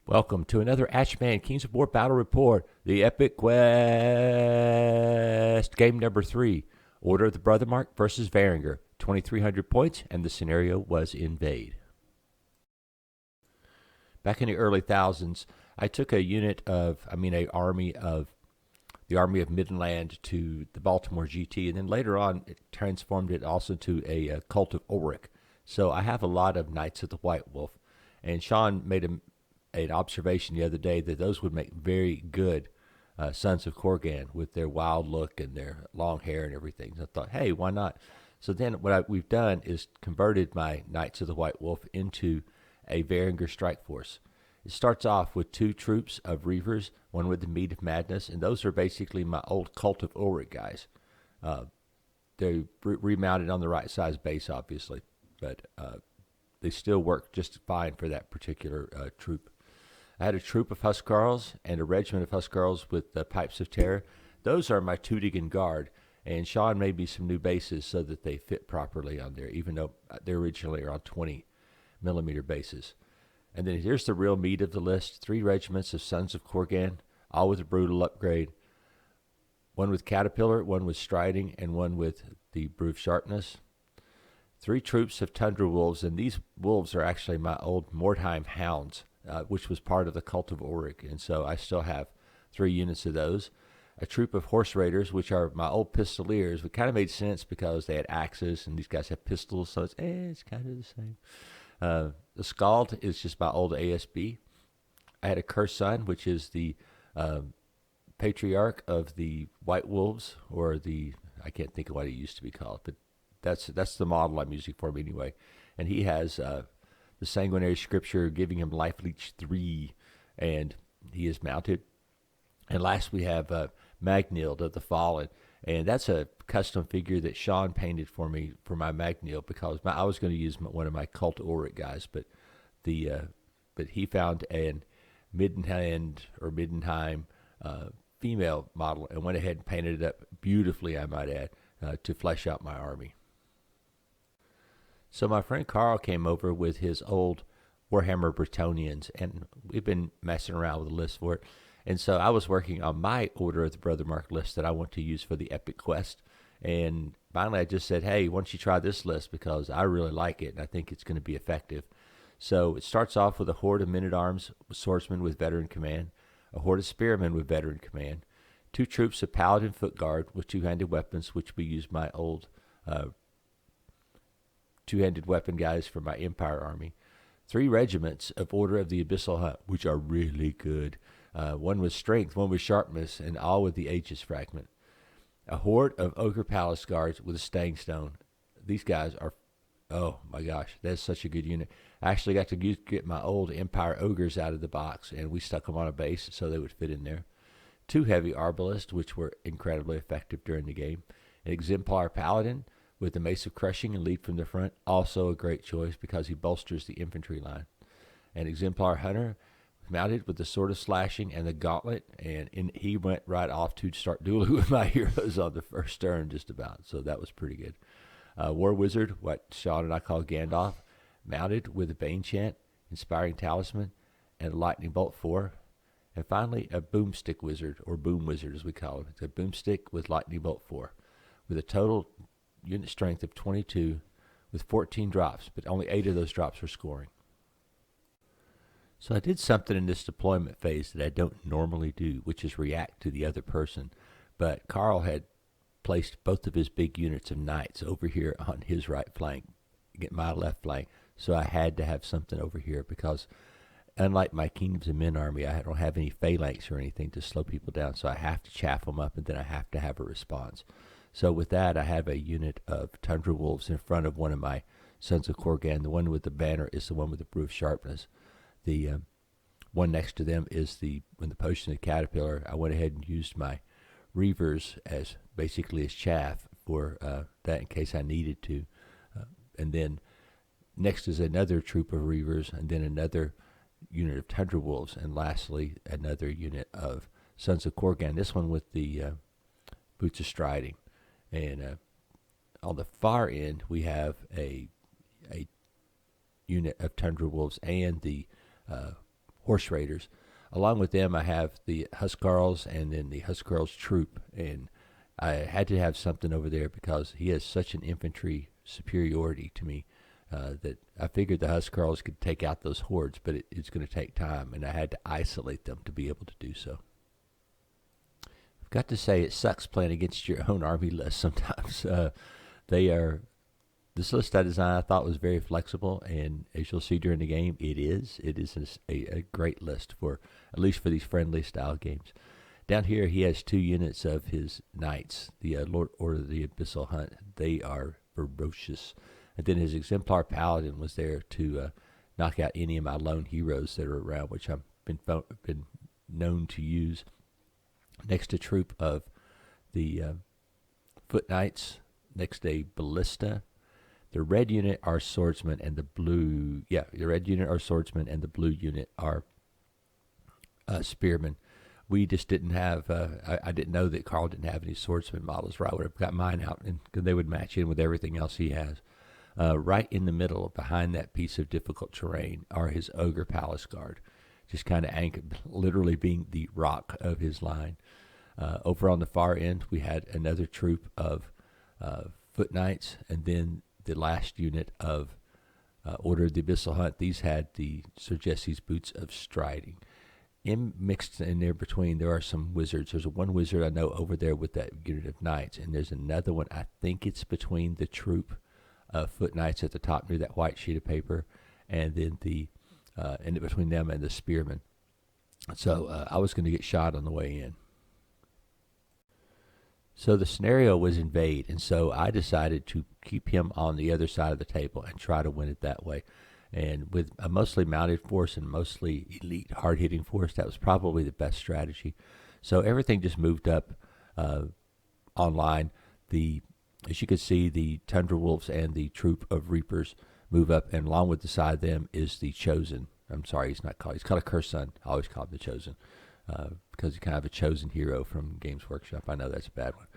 Welcome to another Ashman Kings of War Battle Report, the Epic Quest, game number 3, Order of the Brothermark versus Varangur, 2,300 points, and the scenario was INVADE. Back in the early thousands, I took an army of the Army of Midland to the Baltimore GT, and then later on it transformed it also to a cult of Ulrich. So I have a lot of Knights of the White Wolf, and Sean made an observation the other day that those would make very good Sons of Korgan with their wild look and their long hair and everything. So I thought, hey, why not? So then we've done is converted my Knights of the White Wolf into a Varangur strike force. It starts off with 2 troops of Reavers, one with the Meat of Madness, and those are basically my old Cult of Ulrich guys. They're remounted on the right size base, obviously, but they still work just fine for that particular troop. I had a troop of Huskarls and a regiment of Huskarls with the Pipes of Terror. Those are my Tübingen Guard, and Sean made me some new bases so that they fit properly on there, even though they originally are on 20 millimeter bases. And then here's the real meat of the list: 3 regiments of Sons of Korgan, all with a brutal upgrade. One with Caterpillar, one with Striding, and one with the Brew of Sharpness. 3 troops of Tundra Wolves, and these wolves are actually my old Mordheim Hounds, which was part of the Cult of Ulrich, and so I still have 3 units of those. A troop of Horse Raiders, which are my old Pistoliers, which kind of made sense because they had axes, and these guys have pistols, so it's kind of the same. The Scald is just my old ASB. I had a Cursed Son, which is the patriarch of the White Wolves, or I can't think of what it used to be called, but that's the model I'm using for him anyway. And he has the Sanguinary Scripture giving him Life Leech 3, and he is mounted. And last we have Magnild of the Fallen, and that's a custom figure that Sean painted for me for my Magnild, because I was going to use one of my Cult Ulrich guys, but he found an Middenheim female model and went ahead and painted it up beautifully, I might add, to flesh out my army. So my friend Carl came over with his old Warhammer Bretonnians, and we've been messing around with the list for it. And so I was working on my Order of the Brothermark list that I want to use for the Epic Quest. And finally I just said, hey, why don't you try this list, because I really like it and I think it's going to be effective. So it starts off with a horde of men-at-arms swordsmen with veteran command, a horde of spearmen with veteran command, 2 troops of paladin foot guard with 2-handed weapons, which we use my old 2-handed weapon guys for my Empire army, 3 regiments of Order of the Abyssal Hunt, which are really good. One with strength, one with sharpness, and all with the Aegis fragment. A horde of Ogre Palace Guards with a Staying Stone. These guys are, oh my gosh, that's such a good unit. I actually got to get my old Empire Ogres out of the box, and we stuck them on a base so they would fit in there. 2 heavy Arbalists, which were incredibly effective during the game. An Exemplar Paladin with the Mace of Crushing and lead from the front, also a great choice because he bolsters the infantry line. An Exemplar Hunter mounted with the Sword of Slashing and the Gauntlet, and he went right off to start dueling with my heroes on the first turn just about, so that was pretty good. War Wizard, what Sean and I call Gandalf, mounted with a Bane Chant, Inspiring Talisman, and a Lightning Bolt 4. And finally, a Boomstick Wizard, or Boom Wizard as we call it. It's a Boomstick with Lightning Bolt 4, with a total unit strength of 22, with 14 drops, but only 8 of those drops were scoring. So I did something in this deployment phase that I don't normally do, which is react to the other person. But Carl had placed both of his big units of knights over here on his right flank, get my left flank. So I had to have something over here because, unlike my Kingdoms of Men army, I don't have any phalanx or anything to slow people down. So I have to chaff them up, and then I have to have a response. So with that, I have a unit of Tundra Wolves in front of one of my Sons of Korgan. The one with the banner is the one with the Brew of Sharpness. The one next to them is the Potion of the Caterpillar. I went ahead and used my Reavers as basically as chaff for that in case I needed to. And then next is another troop of Reavers, and then another unit of Tundra Wolves, and lastly another unit of Sons of Korgan, this one with the Boots of Striding. And on the far end we have a unit of Tundra Wolves and the horse raiders. Along with them, I have the Huskarls and then the Huskarls troop, and I had to have something over there because he has such an infantry superiority to me that I figured the Huskarls could take out those hordes, but it's going to take time, and I had to isolate them to be able to do so. I've got to say, it sucks playing against your own army list sometimes. This list I designed, I thought was very flexible, and as you'll see during the game, it is. It is a great list for, at least for these friendly style games. Down here, he has 2 units of his knights, the Lord Order of the Abyssal Hunt. They are ferocious. And then his Exemplar Paladin was there to knock out any of my lone heroes that are around, which I've been known to use. Next, a troop of the Foot Knights. Next, a Ballista. The red unit are swordsmen, and the blue, the red unit are swordsmen, and the blue unit are spearmen. We just didn't have, I didn't know that Carl didn't have any swordsman models, or I would have got mine out, and they would match in with everything else he has. Right in the middle, behind that piece of difficult terrain, are his Ogre Palace Guard, just kind of anchored, literally being the rock of his line. Over on the far end, we had another troop of Foot Knights, and then the last unit of Order of the Abyssal Hunt. These had the Sir Jesse's Boots of Striding. Mixed in there between, there are some wizards. There's one wizard I know over there with that unit of knights, and there's another one. I think it's between the troop of Foot Knights at the top near that white sheet of paper, and then and between them and the spearmen. So I was going to get shot on the way in. So the scenario was invade, and so I decided to keep him on the other side of the table and try to win it that way. And with a mostly mounted force and mostly elite hard-hitting force, that was probably the best strategy. So everything just moved up online. As you can see, the Tundra Wolves and the troop of Reapers move up, and along with beside them is the Chosen. I'm sorry, he's called a Cursed Son. I always call him the Chosen. Because he's kind of a chosen hero from Games Workshop. I know that's a bad one.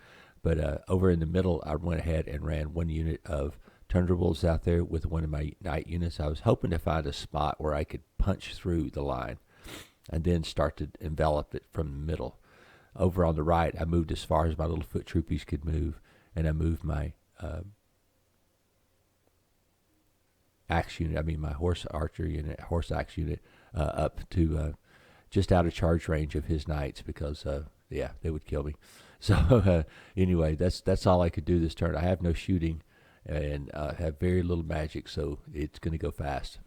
But over in the middle, I went ahead and ran one unit of Tundra Wolves out there with one of my night units. I was hoping to find a spot where I could punch through the line and then start to envelop it from the middle. Over on the right, I moved as far as my little foot troopies could move, and I moved my my horse archer unit, horse axe unit, up to just out of charge range of his knights because, they would kill me. So anyway, that's all I could do this turn. I have no shooting and have very little magic, so it's going to go fast.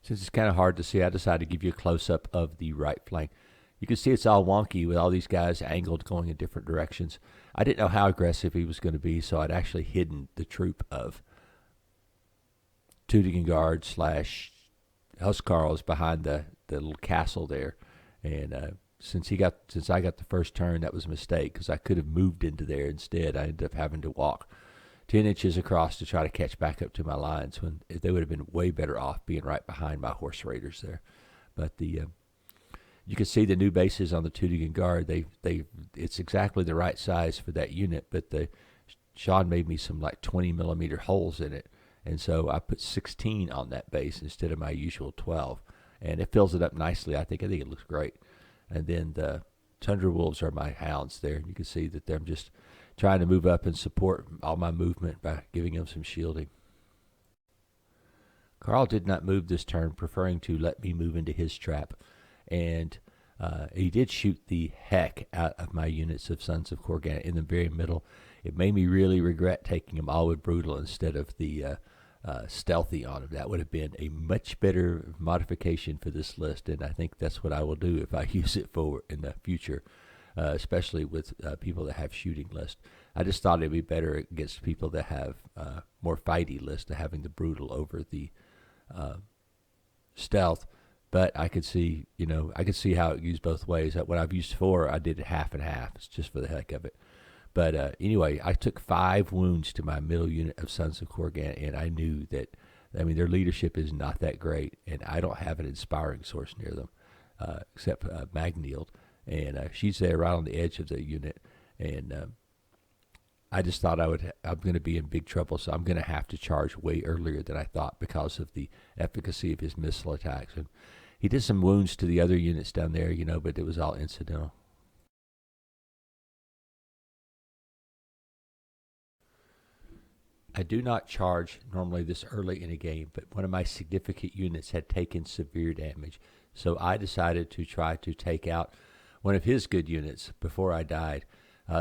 Since it's kind of hard to see, I decided to give you a close-up of the right flank. You can see it's all wonky with all these guys angled going in different directions. I didn't know how aggressive he was going to be, so I'd actually hidden the troop of Tooting Guard / Huskarls behind the little castle there, and since I got the first turn, that was a mistake because I could have moved into there instead. I ended up having to walk 10 inches across to try to catch back up to my lines when they would have been way better off being right behind my horse raiders there. But you can see the new bases on the Tooting Guard. It's exactly the right size for that unit, but Sean made me some like 20 millimeter holes in it, and so I put 16 on that base instead of my usual 12. And it fills it up nicely. I think it looks great. And then the Tundra Wolves are my hounds there. You can see that I'm just trying to move up and support all my movement by giving them some shielding. Carl did not move this turn, preferring to let me move into his trap. And he did shoot the heck out of my units of Sons of Korgan in the very middle. It made me really regret taking them all with Brutal instead of the stealthy on him. That would have been a much better modification for this list, and I think that's what I will do if I use it for in the future, especially with people that have shooting lists. I just thought it'd be better against people that have more fighty lists, to having the Brutal over the stealth. But I could see how it used both ways. When I've used 4, I did it half and half. It's just for the heck of it. But anyway, I took 5 wounds to my middle unit of Sons of Korgan, and I knew that, their leadership is not that great, and I don't have an inspiring source near them, except Magnield. And she's there right on the edge of the unit, and I just thought I'm going to be in big trouble, so I'm going to have to charge way earlier than I thought because of the efficacy of his missile attacks. And He did some wounds to the other units down there, but it was all incidental. I do not charge normally this early in a game, but one of my significant units had taken severe damage, so I decided to try to take out one of his good units before I died.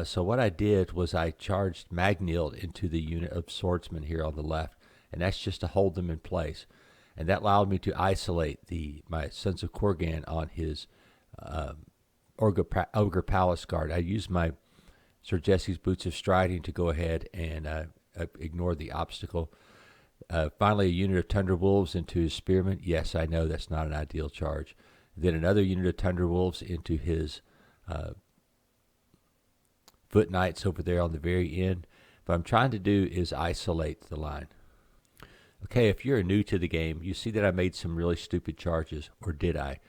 So what I did was I charged Magnhild into the unit of swordsmen here on the left, and that's just to hold them in place. And that allowed me to isolate my Sons of Korgan on his Ogre Palace Guard. I used my Sir Jesse's Boots of Striding to go ahead and ignore the obstacle. Finally, a unit of Tundra Wolves into his Spearmen. Yes, I know that's not an ideal charge. Then another unit of Tundra Wolves into his Foot Knights over there on the very end. What I'm trying to do is isolate the line. Okay, if you're new to the game, you see that I made some really stupid charges, or did I?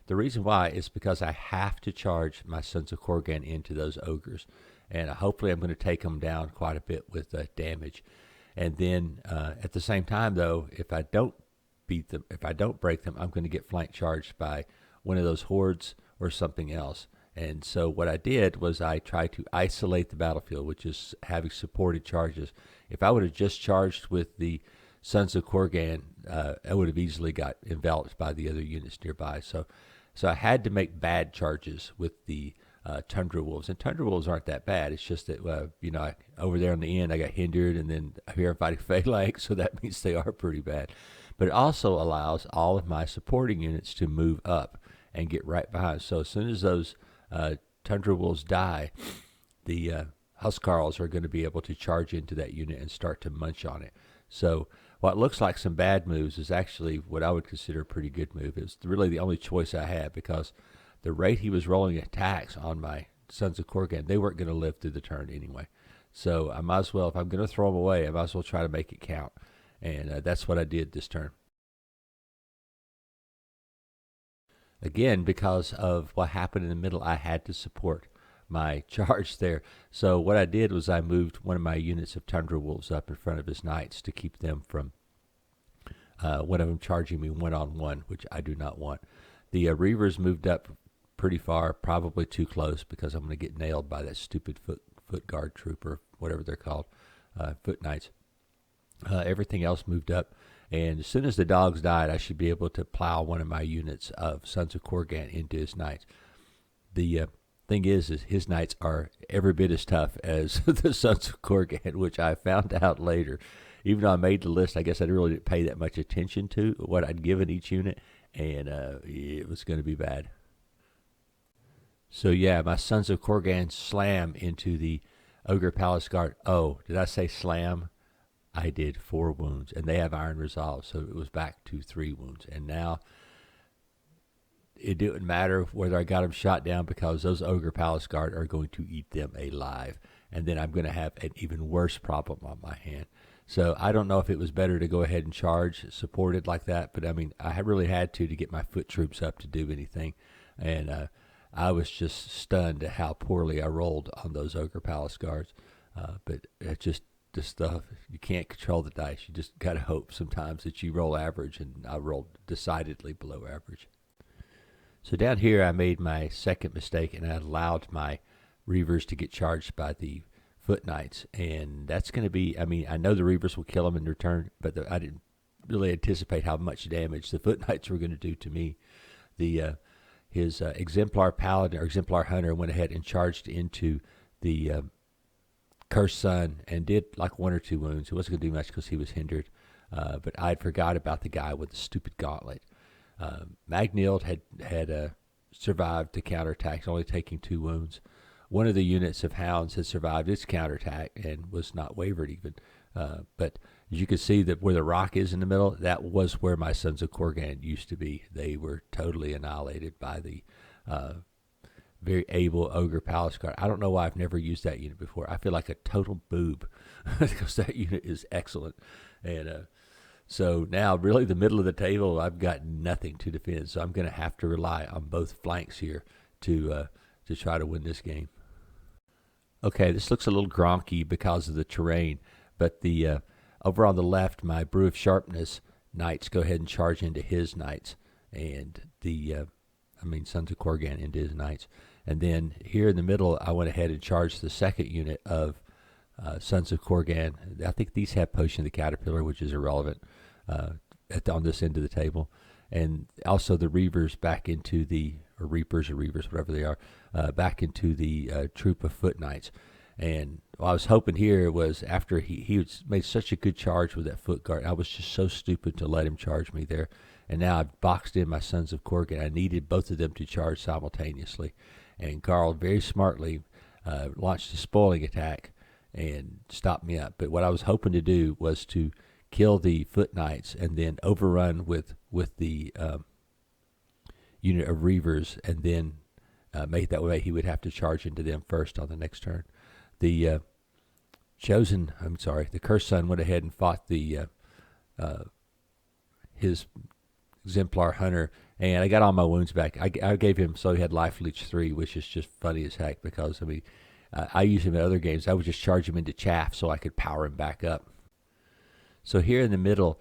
The reason why is because I have to charge my Sons of Korgan into those ogres, and hopefully I'm going to take them down quite a bit with damage. And then at the same time, though, if I don't beat them, if I don't break them, I'm going to get flank charged by one of those hordes or something else. And so what I did was I tried to isolate the battlefield, which is having supported charges. If I would have just charged with the Sons of Korgan, I would have easily got enveloped by the other units nearby. So I had to make bad charges with the Tundra Wolves. And Tundra Wolves aren't that bad. It's just that, over there on the end, I got hindered, and then here I'm fighting Phalanx, so that means they are pretty bad. But it also allows all of my supporting units to move up and get right behind. So as soon as those Tundra Wolves die, the Huskarls are going to be able to charge into that unit and start to munch on it. So what looks like some bad moves is actually what I would consider a pretty good move. It's really the only choice I had, because the rate he was rolling attacks on my Sons of Korgan, they weren't going to live through the turn anyway. So I might as well, if I'm going to throw them away, I might as well try to make it count. And that's what I did this turn. Again, because of what happened in the middle, I had to support my charge there. So what I did was I moved one of my units of Tundra Wolves up in front of his Knights to keep them from one of them charging me one-on-one, which I do not want. The Reavers moved up pretty far, probably too close, because I'm going to get nailed by that stupid foot guard troop, or whatever they're called, Foot Knights. Everything else moved up. And as soon as the dogs died, I should be able to plow one of my units of Sons of Korgan into his Knights. The thing is his Knights are every bit as tough as the Sons of Korgan, which I found out later. Even though I made the list, I guess I really didn't pay that much attention to what I'd given each unit, and it was going to be bad. So yeah, my Sons of Korgan slam into the Ogre Palace Guard. Oh, did I say slam? I did 4 wounds, and they have Iron Resolve, so it was back to 3 wounds. And now it didn't matter whether I got them shot down, because those Ogre Palace Guard are going to eat them alive. And then I'm going to have an even worse problem on my hand. So I don't know if it was better to go ahead and charge supported like that, but I mean, I really had to get my foot troops up to do anything. And I was just stunned at how poorly I rolled on those Ogre Palace Guards. But it just... this stuff, you can't control the dice. You just got to hope sometimes that you roll average, and I rolled decidedly below average. So down here I made my second mistake, and I allowed my Reavers to get charged by the Foot Knights, and that's going to be, I mean, I know the Reavers will kill them in return, but I didn't really anticipate how much damage the Foot Knights were going to do to me. His Exemplar Paladin, or Exemplar Hunter, went ahead and charged into the Cursed Sun and did like 1 or 2 wounds. It wasn't going to do much because he was hindered. But I'd forgot about the guy with the stupid gauntlet. Magnhild had survived the counterattack, only taking 2 wounds. One of the units of Hounds had survived its counterattack and was not wavered even. But as you can see, that where the rock is in the middle, that was where my Sons of Korgan used to be. They were totally annihilated by the very able Ogre Palace Guard. I don't know why I've never used that unit before. I feel like a total boob because that unit is excellent. And so now really the middle of the table, I've got nothing to defend. So I'm going to have to rely on both flanks here to try to win this game. Okay, this looks a little gronky because of the terrain, but the over on the left, my Brew of Sharpness Knights go ahead and charge into his Knights. and Sons of Korgan into his knights. And then here in the middle, I went ahead and charged the second unit of Sons of Korgan. I think these have Potion of the Caterpillar, which is irrelevant on this end of the table. And also the Reavers back into the, or Reapers or Reavers, whatever they are, back into the troop of Foot Knights. And what I was hoping here was after he made such a good charge with that Foot Guard, I was just so stupid to let him charge me there. And now I've boxed in my Sons of Korgan. I needed both of them to charge simultaneously. And Carl very smartly launched a spoiling attack and stopped me up. But what I was hoping to do was to kill the Foot Knights and then overrun with the unit of Reavers, and then make that way he would have to charge into them first on the next turn. The the Cursed Son went ahead and fought the his Exemplar Hunter, and I got all my wounds back. I gave him so he had life leech 3, which is just funny as heck because, I use him in other games. I would just charge him into chaff so I could power him back up. So here in the middle,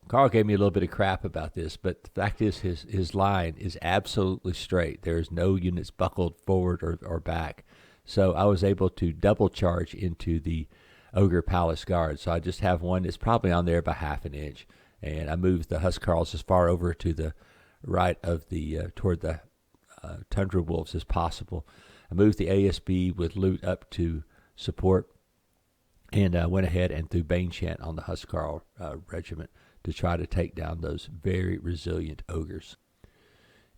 Carl gave me a little bit of crap about this, but the fact is his line is absolutely straight. There's no units buckled forward or back. So I was able to double charge into the Ogre Palace Guard. So I just have one that's probably on there by half an inch. And I moved the Huskarls as far over to the right of the toward the Tundra Wolves as possible. I moved the ASB with loot up to support, and went ahead and threw Banechant on the Huskarl regiment to try to take down those very resilient ogres.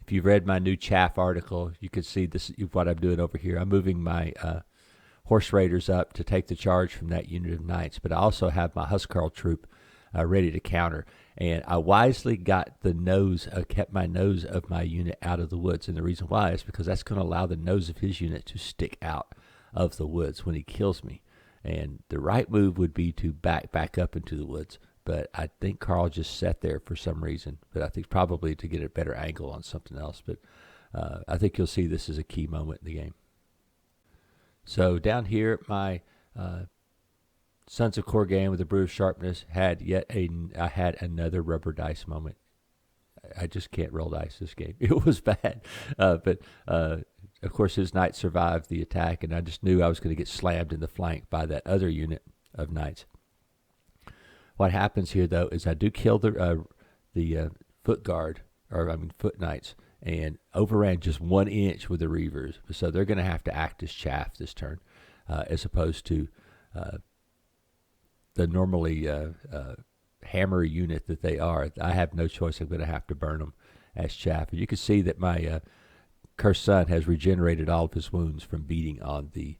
If you've read my new chaff article, you can see this what I'm doing over here. I'm moving my horse raiders up to take the charge from that unit of knights, but I also have my Huskarl troop ready to counter. And I wisely kept my nose of my unit out of the woods. And the reason why is because that's going to allow the nose of his unit to stick out of the woods when he kills me. And the right move would be to back up into the woods. But I think Carl just sat there for some reason. But I think probably to get a better angle on something else. But I think you'll see this is a key moment in the game. So down here, my Sons of Korgan with the Brew of Sharpness had I had another rubber dice moment. I just can't roll dice this game. It was bad. But of course, his knights survived the attack, and I just knew I was going to get slammed in the flank by that other unit of knights. What happens here, though, is I do kill the Foot Guard, Foot Knights, and overran just 1 inch with the Reavers. So they're going to have to act as chaff this turn, as opposed to the normally hammer unit that they are. I have no choice. I'm going to have to burn them as chaff. And you can see that my Cursed Son has regenerated all of his wounds from beating on the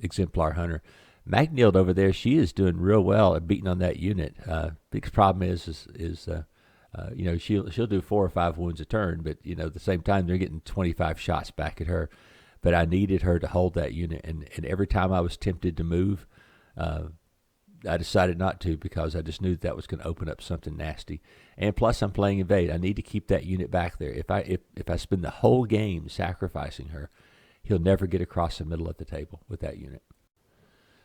Exemplar Hunter. Magnild over there, she is doing real well at beating on that unit. Biggest problem is she'll do 4 or 5 wounds a turn, but at the same time they're getting 25 shots back at her. But I needed her to hold that unit, and every time I was tempted to move, I decided not to because I just knew that was going to open up something nasty. And plus, I'm playing Invade. I need to keep that unit back there. If I spend the whole game sacrificing her, he'll never get across the middle of the table with that unit.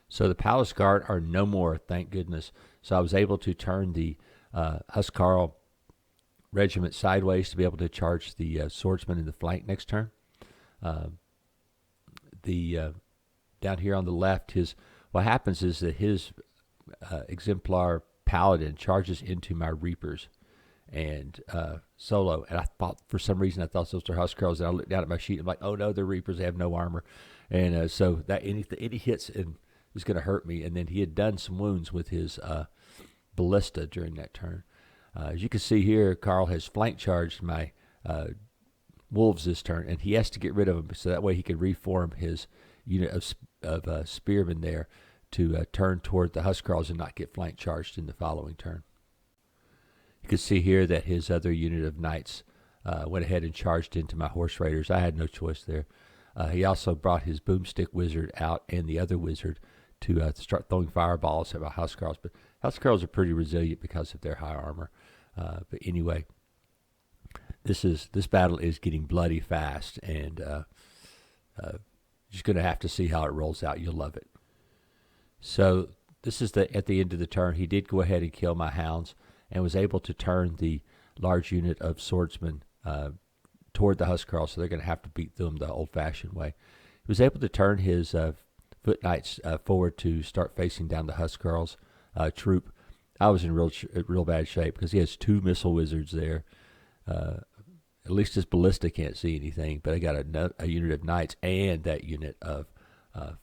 So the Palace Guard are no more, thank goodness. So I was able to turn the Huskarl regiment sideways to be able to charge the swordsman in the flank next turn. Down here on the left, what happens is that his Exemplar Paladin charges into my Reapers and solo. And I thought, for some reason, those were Huskarls. And I looked down at my sheet and I'm like, oh no, they're Reapers. They have no armor. And so that any hits and is going to hurt me. And then he had done some wounds with his ballista during that turn. As you can see here, Carl has flank charged my wolves this turn, and he has to get rid of them so that way he can reform his unit of spearmen there to turn toward the Huskarls and not get flank charged in the following turn. You can see here that his other unit of knights went ahead and charged into my horse raiders. I had no choice there. He also brought his boomstick wizard out and the other wizard to start throwing fireballs at my Huskarls. But Huskarls are pretty resilient because of their high armor. But anyway, this battle is getting bloody fast, and just going to have to see how it rolls out. You'll love it. So this is at the end of the turn. He did go ahead and kill my hounds, and was able to turn the large unit of swordsmen toward the Huscarls, so they're going to have to beat them the old-fashioned way. He was able to turn his foot knights forward to start facing down the Huscarls troop. I was in real bad shape because he has 2 missile wizards there. At least his ballista can't see anything, but I got a unit of knights and that unit of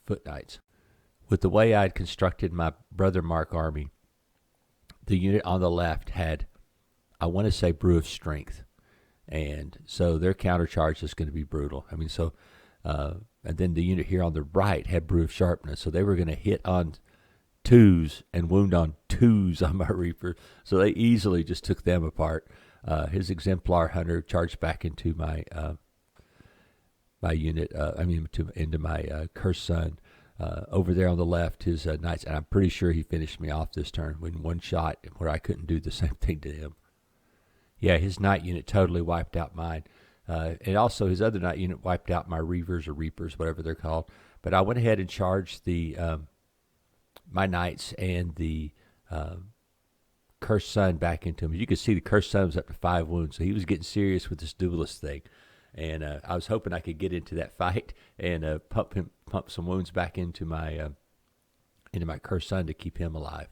foot knights. With the way I'd constructed my Brothermark army, the unit on the left had, I want to say, Brew of Strength. And so their countercharge is going to be brutal. I mean, so, and then the unit here on the right had Brew of Sharpness. So they were going to hit on 2s and wound on 2s on my Reaper. So they easily just took them apart. His Exemplar Hunter charged back into my my unit, into my Cursed Sun. Over there on the left, his Knights, and I'm pretty sure he finished me off this turn in one shot where I couldn't do the same thing to him. Yeah, his Knight unit totally wiped out mine. And also his other Knight unit wiped out my Reavers or Reapers, whatever they're called. But I went ahead and charged the my Knights and the Cursed Sun back into him. As you can see, the Cursed Sun was up to 5 wounds, so he was getting serious with this duelist thing. And I was hoping I could get into that fight and pump some wounds back into my Cursed Sun to keep him alive.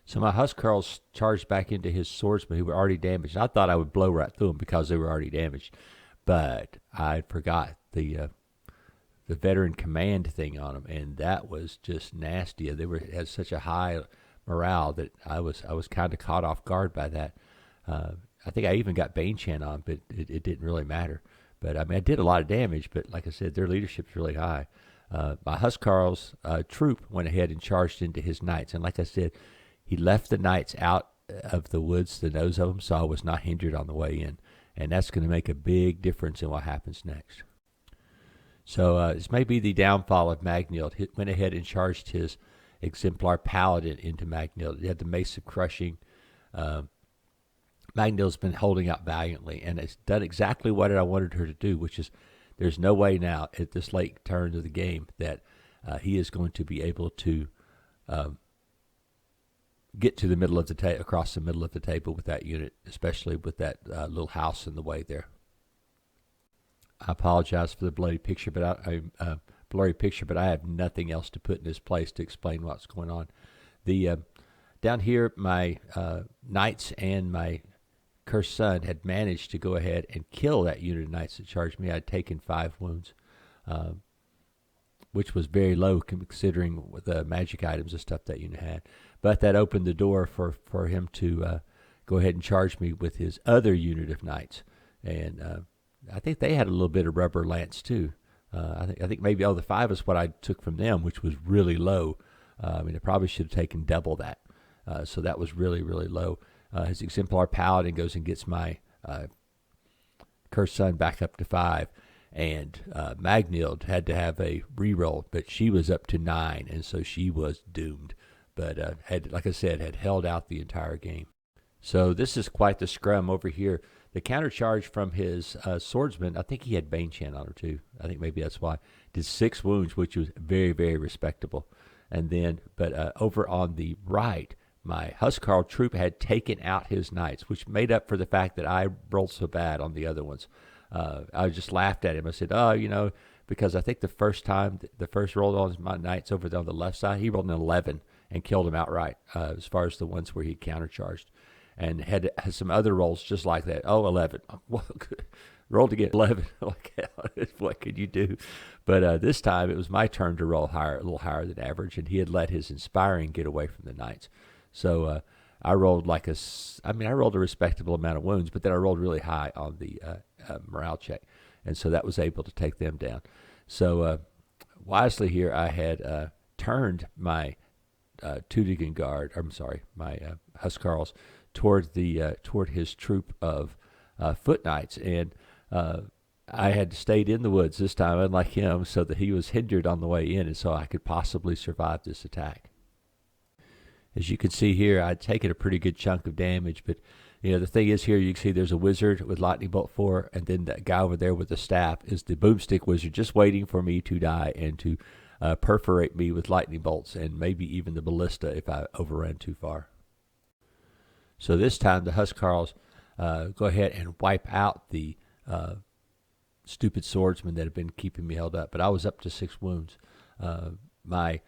So my Huscarls charged back into his swordsmen who were already damaged. I thought I would blow right through them because they were already damaged, but I forgot the veteran command thing on them, and that was just nasty. They had such a high morale that I was kind of caught off guard by that. I think I even got Banechan on, but it didn't really matter. But I mean, I did a lot of damage, but like I said, their leadership's really high. My Huscarls troop went ahead and charged into his Knights, and like I said, he left the Knights out of the woods, the nose of them, so I was not hindered on the way in. And that's going to make a big difference in what happens next. So this may be the downfall of Magnild. He went ahead and charged his Exemplar Paladin into Magnild. He had the Mace of Crushing. Magnild's been holding out valiantly, and it's done exactly what I wanted her to do, which is there's no way now at this late turn of the game that he is going to be able to get to the middle of the across the middle of the table with that unit, especially with that little house in the way there. I apologize for the blurry picture, but I have nothing else to put in this place to explain what's going on. The down here, my Knights and my Cursed Sun had managed to go ahead and kill that unit of Knights that charged me. I'd taken 5 wounds, which was very low considering the magic items and stuff that unit had. But that opened the door for him to go ahead and charge me with his other unit of Knights. And I think they had a little bit of rubber lance too. I think maybe the 5 is what I took from them, which was really low. I probably should have taken double that. So that was really, really low. His Exemplar Paladin goes and gets my Cursed Sun back up to 5. And Magnild had to have a reroll, but she was up to 9, and so she was doomed. But like I said, had held out the entire game. So this is quite the scrum over here. The countercharge from his swordsman, I think he had Banechan on her too. I think maybe that's why. Did 6 wounds, which was very, very respectable. And then, but over on the right, my Huscarl troop had taken out his Knights, which made up for the fact that I rolled so bad on the other ones. I just laughed at him. I said, because I think the first roll on my Knights over there on the left side, he rolled an 11 and killed him outright as far as the ones where he countercharged. And had some other rolls just like that. 11. Well, rolled again 11. What could you do? But this time it was my turn to roll higher, a little higher than average, and he had let his Inspiring get away from the Knights. So I rolled I rolled a respectable amount of wounds, but then I rolled really high on the morale check, and so that was able to take them down. So wisely here, I had turned my Tüdingen Guard. My Huscarls toward his troop of foot Knights, and I had stayed in the woods this time, unlike him, so that he was hindered on the way in, and so I could possibly survive this attack. As you can see here, I'd taken a pretty good chunk of damage, but the thing is here, you can see there's a wizard with Lightning Bolt 4, and then that guy over there with the staff is the Boomstick Wizard, just waiting for me to die and to perforate me with lightning bolts, and maybe even the ballista if I overran too far. So this time the Huskarls go ahead and wipe out the stupid swordsmen that have been keeping me held up. But I was up to 6 wounds. My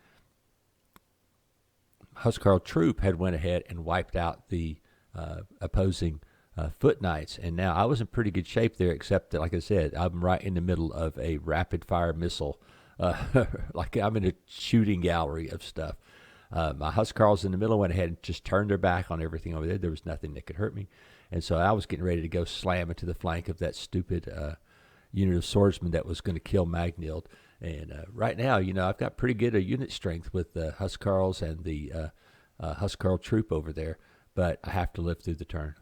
Huskarl troop had went ahead and wiped out the opposing foot knights, and now I was in pretty good shape there, except that, like I said, I'm right in the middle of a rapid fire missile. Like I'm in a shooting gallery of stuff. My Huskarls in the middle went ahead and just turned their back on everything over there. There was nothing that could hurt me. And so I was getting ready to go slam into the flank of that stupid unit of swordsmen that was going to kill Magnild. And right now, I've got pretty good unit strength with the Huskarls and the Huskarl troop over there, but I have to live through the turn.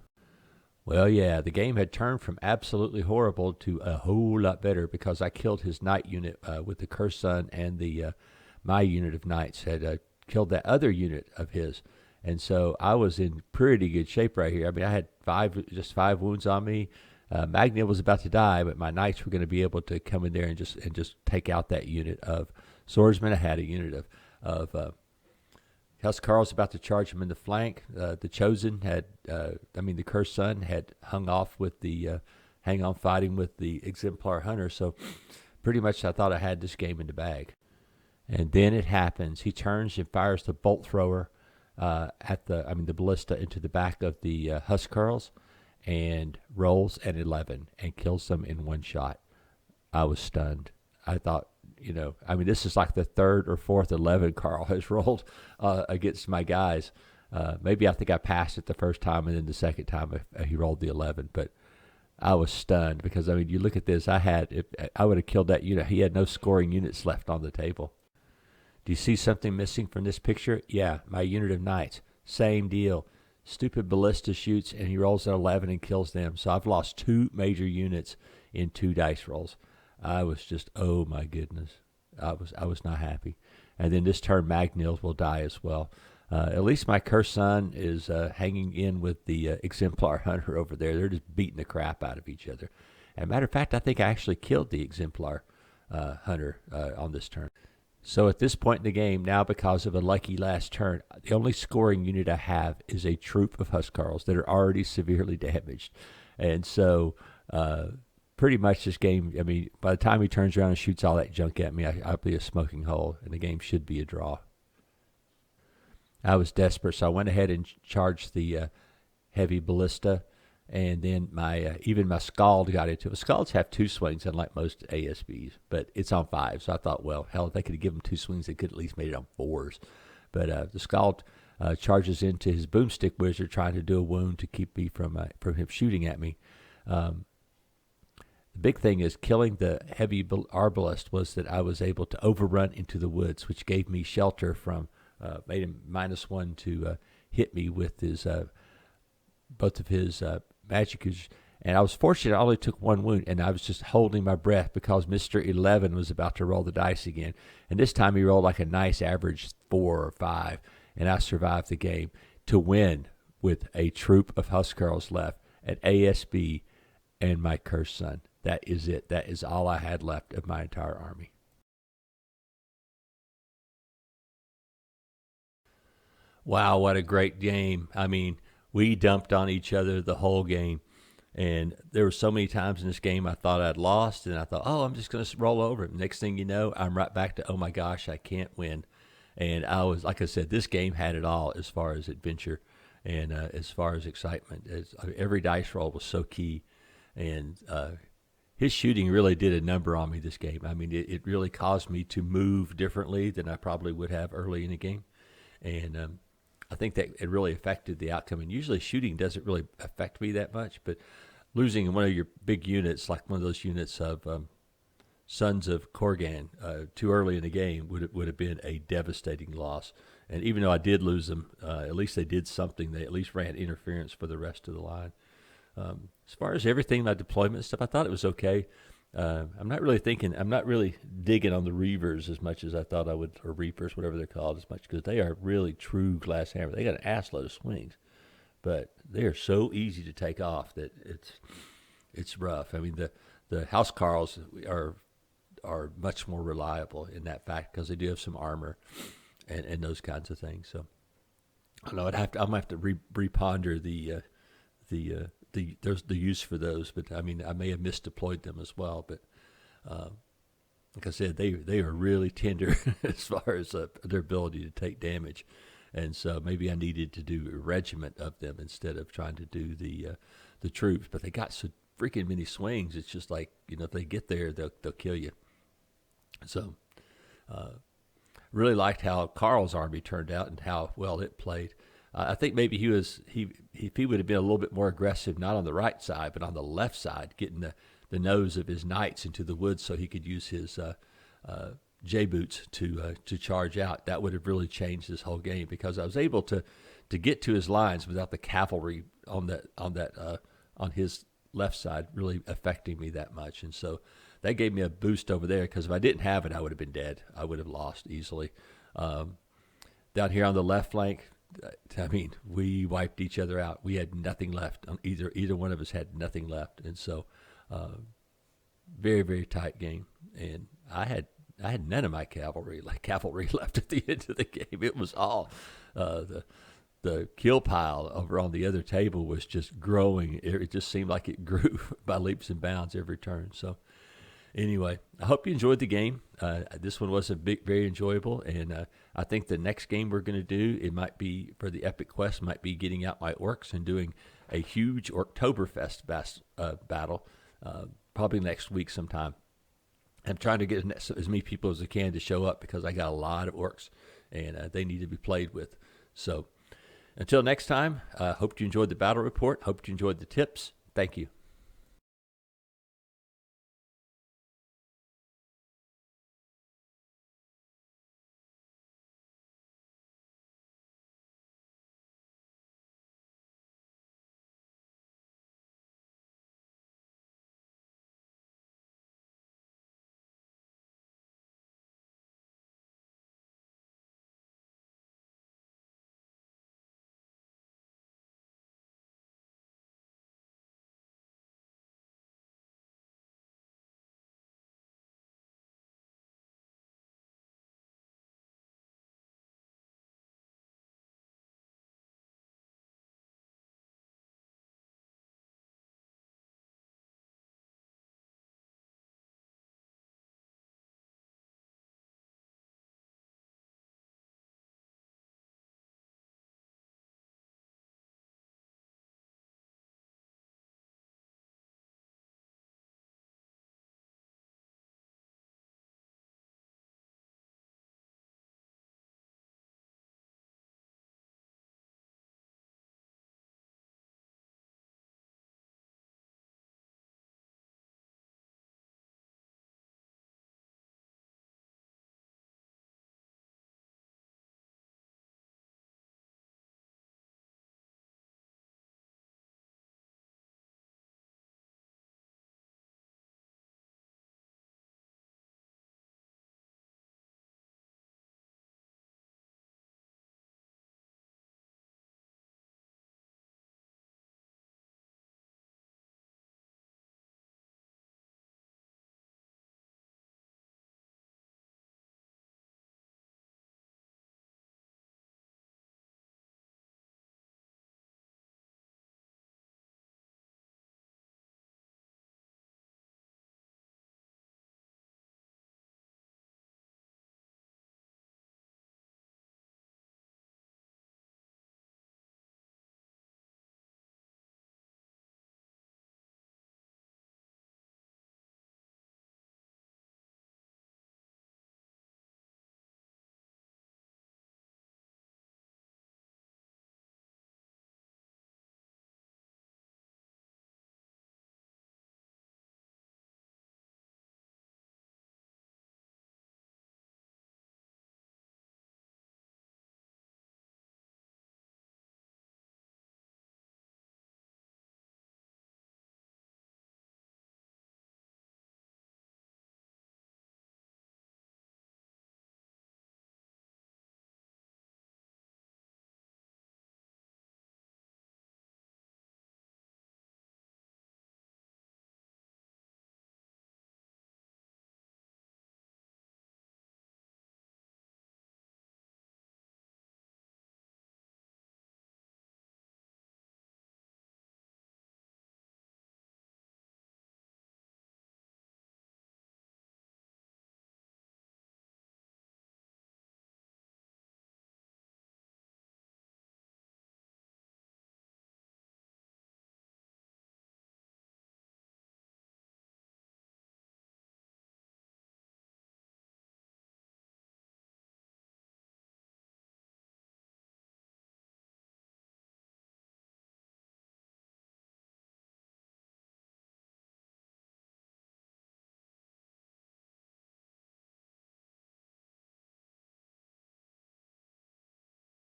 Well, yeah, the game had turned from absolutely horrible to a whole lot better because I killed his knight unit with the Cursed Sun, and the my unit of knights had killed that other unit of his. And so I was in pretty good shape right here. I mean, I had just five wounds on me. Magniel was about to die, but my knights were going to be able to come in there and just take out that unit of swordsmen. I had a unit of Huskarl's about to charge him in the flank. The Chosen the Cursed Sun had hung off with the hang on fighting with the Exemplar Hunter. So pretty much I thought I had this game in the bag. And then it happens. He turns and fires the bolt thrower the ballista into the back of the Huskarls and rolls an 11 and kills them in one shot. I was stunned. I thought, this is like the third or fourth 11 Carl has rolled against my guys. Maybe I think I passed it the first time, and then the second time he rolled the 11. But I was stunned because, you look at this. I would have killed that unit. He had no scoring units left on the table. Do you see something missing from this picture? Yeah, my unit of knights. Same deal. Stupid ballista shoots, and he rolls an 11 and kills them. So I've lost 2 major units in 2 dice rolls. I was just, oh my goodness. I was not happy. And then this turn, Magnil will die as well. At least my Cursed Sun is hanging in with the Exemplar Hunter over there. They're just beating the crap out of each other. As a matter of fact, I think I actually killed the Exemplar Hunter on this turn. So at this point in the game, now because of a lucky last turn, the only scoring unit I have is a troop of Huskarls that are already severely damaged. And so pretty much this game, by the time he turns around and shoots all that junk at me, I'll be a smoking hole, and the game should be a draw. I was desperate, so I went ahead and charged the heavy ballista, and then even my Scald got into it. Scalds have 2 swings, unlike most ASBs, but it's on 5. So I thought, well, hell, if they could have given 2 swings, they could at least made it on 4s. But the Scald charges into his boomstick wizard, trying to do a wound to keep me from him shooting at me. The big thing is killing the heavy arbalist was that I was able to overrun into the woods, which gave me shelter from, made him -1 to hit me with his both of his magic. And I was fortunate I only took 1 wound, and I was just holding my breath because Mr. 11 was about to roll the dice again. And this time he rolled like a nice average 4 or 5, and I survived the game to win with a troop of Huskarls left, an ASB, and my Cursed Sun. That is it. That is all I had left of my entire army. Wow, what a great game. We dumped on each other the whole game. And there were so many times in this game I thought I'd lost, and I thought, I'm just going to roll over it. Next thing you know, I'm right back to, oh my gosh, I can't win. And I was, like I said, this game had it all as far as adventure and as far as excitement. Every dice roll was so key. And his shooting really did a number on me this game. It really caused me to move differently than I probably would have early in the game. And I think that it really affected the outcome. And usually shooting doesn't really affect me that much, but losing one of your big units, like one of those units of Sons of Korgan, too early in the game would have been a devastating loss. And even though I did lose them, at least they did something. They at least ran interference for the rest of the line. As far as everything, my deployment stuff, I thought it was okay. I'm not really digging on the Reavers as much as I thought I would, or Reapers, whatever they're called, as much, because they are really true glass hammer. They got an ass load of swings, but they are so easy to take off that it's rough. The Housecarls are much more reliable in that fact because they do have some armor and those kinds of things. So I don't know. I'm gonna have to reponder the use for those, but I mean I may have misdeployed them as well. But like I said, they are really tender as far as their ability to take damage, and so maybe I needed to do a regiment of them instead of trying to do the troops. But they got so freaking many swings. It's just like, if they get there, they'll kill you. So really liked how Carl's army turned out and how well it played. I think maybe if he would have been a little bit more aggressive, not on the right side, but on the left side, getting the nose of his knights into the woods so he could use his J-boots to charge out. That would have really changed this whole game, because I was able to get to his lines without the cavalry on his left side really affecting me that much. And so that gave me a boost over there, because if I didn't have it, I would have been dead. I would have lost easily. Down here on the left flank, I mean, we wiped each other out. We had nothing left. Either one of us had nothing left. And so very, very tight game. And I had none of my cavalry left at the end of the game. It was all the kill pile over on the other table was just growing. It just seemed like it grew by leaps and bounds every turn. So anyway, I hope you enjoyed the game. This one was very enjoyable, and I think the next game we're going to do, it might be for the Epic Quest, might be getting out my orcs and doing a huge Oktoberfest battle, probably next week sometime. I'm trying to get as many people as I can to show up, because I got a lot of orcs, and they need to be played with. So until next time, hope you enjoyed the battle report. Hope you enjoyed the tips. Thank you.